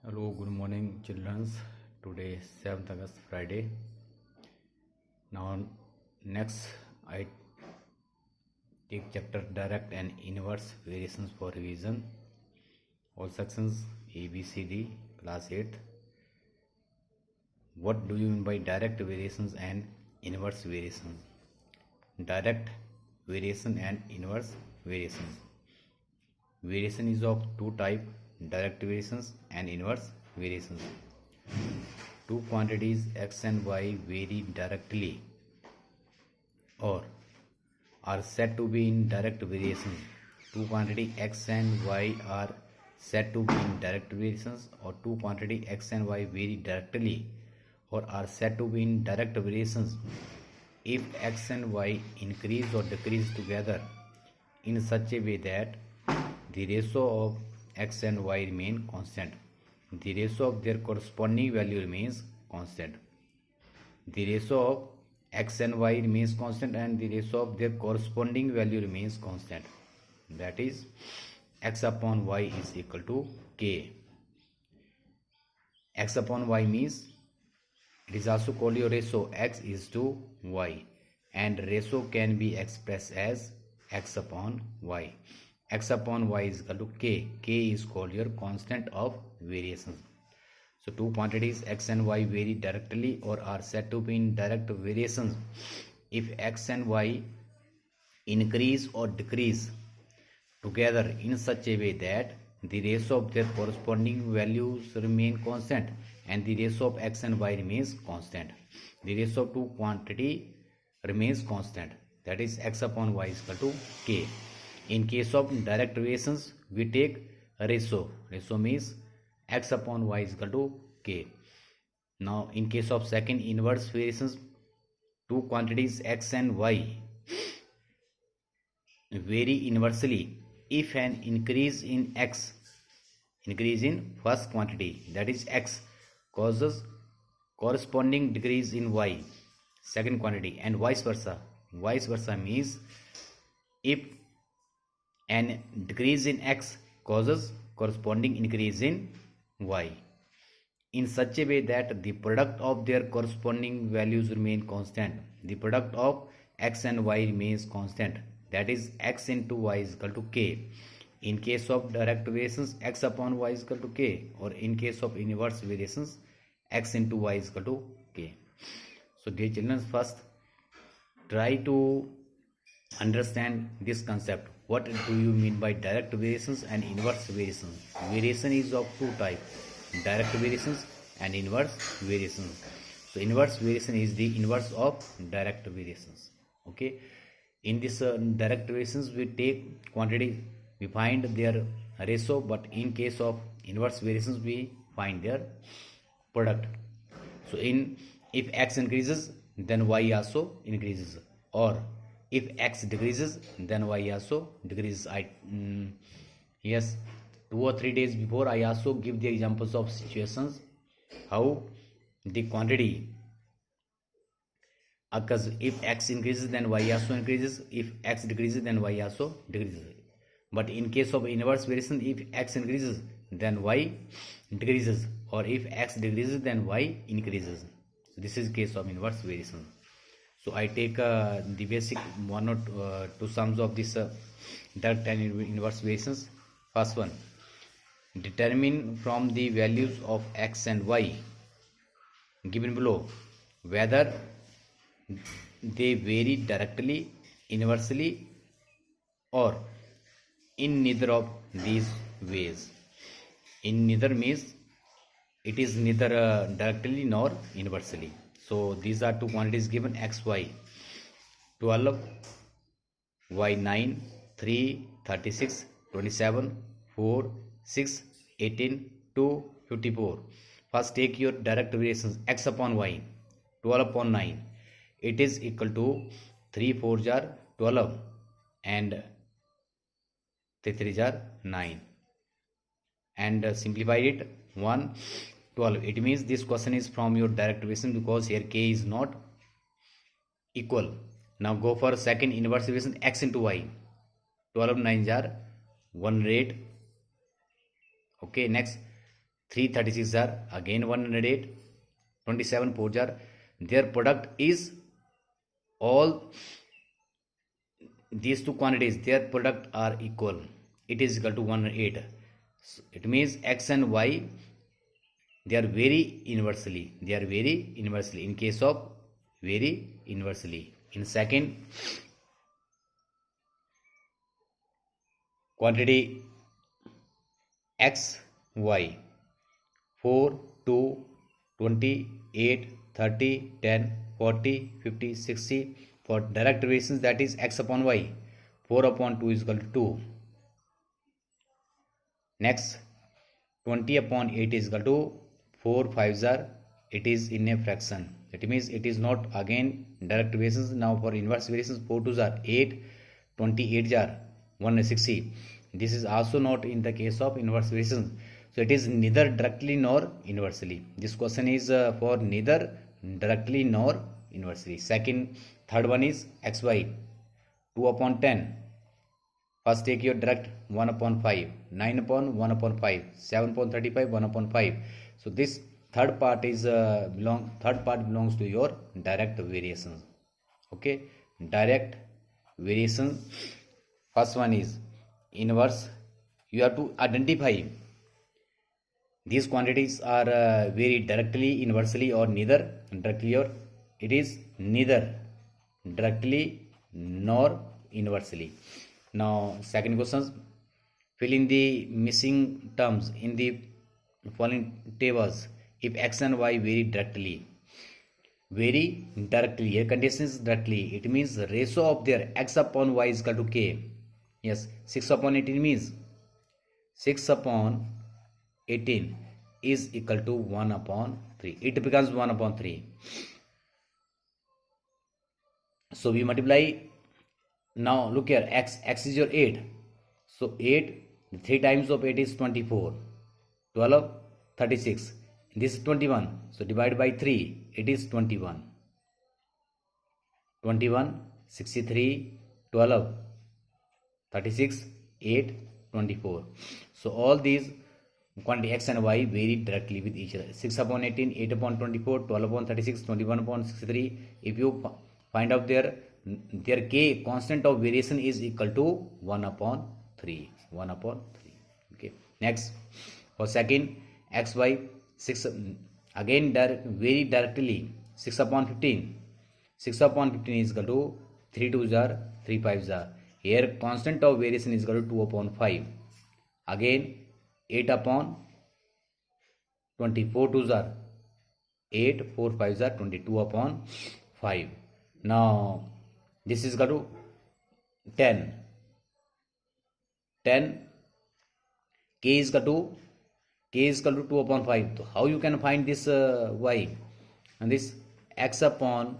Hello, good morning, children. Today, 7th August, Friday. Now, next, I take chapter direct and inverse variations for revision. All sections A, B, C, D, class 8th. What do you mean by direct variations and inverse variations? Direct variation and inverse variations. Variation is of two types: direct variations and inverse variations. Two quantities x and y vary directly or are said to be in direct variation. Two quantity x and y are said to be in direct variations, or two quantity x and y vary directly or are said to be in direct variations if x and y increase or decrease together in such a way that the ratio of x and y remain constant. The ratio of their corresponding value remains constant. The ratio of x and y remains constant and the ratio of their corresponding value remains constant. That is, x upon y is equal to k. X upon y means it is also called your ratio x is to y, and ratio can be expressed as x upon y. X upon y is equal to k. K is called your constant of variations. So two quantities x and y vary directly or are said to be in direct variations if x and y increase or decrease together in such a way that the ratio of their corresponding values remain constant and the ratio of x and y remains constant. The ratio of two quantity remains constant. That is, x upon y is equal to k. In case of direct variations, we take ratio. Ratio means x upon y is equal to k. Now, in case of second inverse variations, two quantities x and y vary inversely if an increase in x, increase in first quantity, that is x, causes corresponding decrease in y, second quantity, and vice versa. Vice versa means if an decrease in x causes corresponding increase in y in such a way that the product of their corresponding values remain constant. The product of x and y remains constant. That is, x into y is equal to k. In case of direct variations, x upon y is equal to k, or in case of inverse variations, x into y is equal to k. So dear children, first try to understand this concept. What do you mean by direct variations and inverse variations? Variation is of two types: direct variations and inverse variations. So inverse variation is the inverse of direct variations. Okay, in this direct variations, we take quantity, we find their ratio, but in case of inverse variations, we find their product. So if x increases, then y also increases, or if x decreases, then y also decreases. Yes, 2 or 3 days before, I also give the examples of situations how the quantity occurs. If x increases, then y also increases. If x decreases, then y also decreases. But in case of inverse variation, if x increases, then y decreases, or if x decreases, then y increases. So this is case of inverse variation. So I take the basic one or two sums of this direct and inverse variations. First one, determine from the values of x and y given below whether they vary directly, inversely, or in neither of these ways. In neither means it is neither directly nor inversely. So these are two quantities given: x, y, 12, y, 9, 3, 36, 27, 4, 6, 18, 2, 54. First take your direct variations. X upon y, 12 upon 9. It is equal to 3 4 jar 12 and 3 3 jar 9. And simplified it 1 12. It means this question is from your direct variation because here k is not equal. Now go for second inverse variation, x into y. 12 9 jar 100. Okay, next 336 are again 108. 27 4 are their product is all these two quantities, their product are equal. It is equal to 108. So it means x and y, they are very inversely. They are very inversely. In case of very inversely. In second quantity x y, 4 2 20 8 30 10 40 50 60, for direct variations that is x upon y, 4 upon 2 is equal to 2. Next 20 upon 8 is equal to 4 5s are, it is in a fraction. That means it is not again direct variations. Now for inverse variations, 4 2s are 8, 28 are 160. This is also not in the case of inverse variations. So it is neither directly nor inversely. This question is for neither directly nor inversely. Third one is xy, 2 upon 10. First take your direct, 1 upon 5, 9 upon 1 upon 5, 7 upon 35, 1 upon 5. So this third part belongs to your direct variations. Okay, direct variation. First one is inverse. You have to identify these quantities are very directly inversely or neither directly, or it is neither directly nor inversely. Now second question, fill in the missing terms in the following tables if x and y vary directly. Here condition is directly, it means the ratio of their x upon y is equal to k. Yes, 6 upon 18 means 6 upon 18 is equal to 1 upon 3. It becomes 1 upon 3. So we multiply. Now look here, x is your 8. So 8, 3 times of 8 is 24. 12, 36. This is 21. So divide by 3, it is 21. 21, 63, 12, 36, 8, 24. So all these quantity x and y vary directly with each other. 6 upon 18, 8 upon 24, 12 upon 36, 21 upon 63. If you find out their k constant of variation is equal to 1 upon 3. 1 upon 3. Okay. Next, for second xy, 6 again very directly, 6 upon 15. 6 upon 15 is equal to 3 2s are 3 5s are. Here constant of variation is equal to 2 upon 5. Again 8 upon 24 2s are 8, 4 5s are 22 upon 5. Now this is equal to 10. 10 k is equal to 2 upon 5. So how you can find this y? And this x upon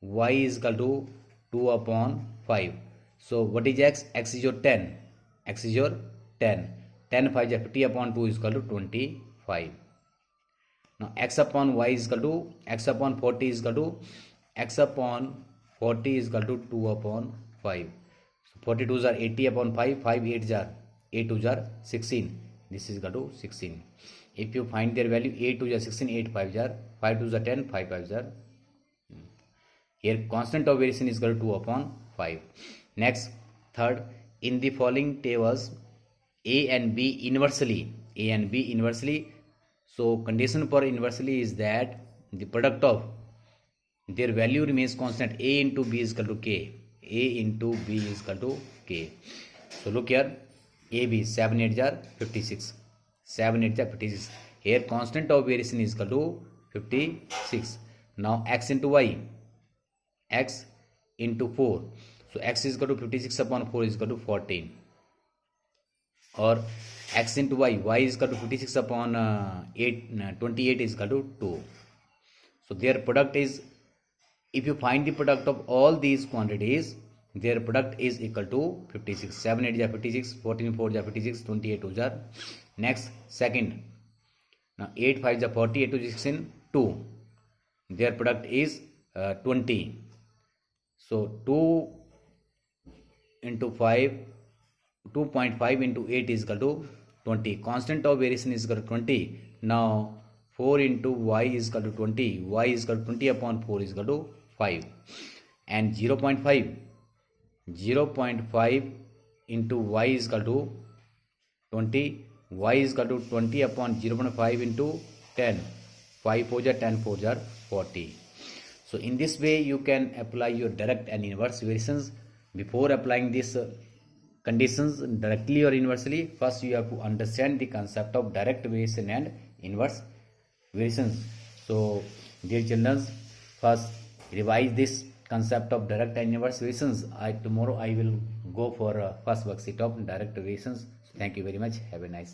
y is equal to 2 upon 5. So what is x? X is your 10. X is your 10. 10 5 is 50 upon 2 is equal to 25. Now x upon y is equal to x upon 40 is equal to x upon 40 is equal to 2 upon 5. So 42s are 80 upon 5. 5 8s are 8 2s are 16. This is equal to 16. If you find their value, 8 2s are 16, 8 5s are 5 2s are 10, 5 5s are. Here constant of variation is equal to 2 upon 5. Next, third, in the following tables A and B inversely. So condition for inversely is that the product of their value remains constant. A into B is equal to K. A into B is equal to K. So look here, AB 7 8 are 56. 7 8 are 56. Here constant of variation is equal to 56. Now x into y. X into 4. So x is equal to 56 upon 4 is equal to 14. Or x into y. Y is equal to 56 upon 28 is equal to 2. So their product is, if you find the product of all these quantities, their product is equal to 56. 7 8 is 56, 14 4 is 56, 28 2 are. Next, second. Now 8 5 is 40, 8 2 is 16, 2. Their product is 20. So 2 into 5, 2.5 into 8 is equal to 20. Constant of variation is equal to 20. Now 4 into y is equal to 20. Y is equal to 20 upon 4 is equal to 5. And 0.5 into y is equal to 20. Y is equal to 20 upon 0.5 into 10. 5 4 jar 10 4 jar 40. So in this way you can apply your direct and inverse variations. Before applying these conditions directly or inversely, first you have to understand the concept of direct variation and inverse variations. So dear children, first revise this concept of direct and inverse variations. Tomorrow I will go for first worksheet of direct variations. Thank you very much. Have a nice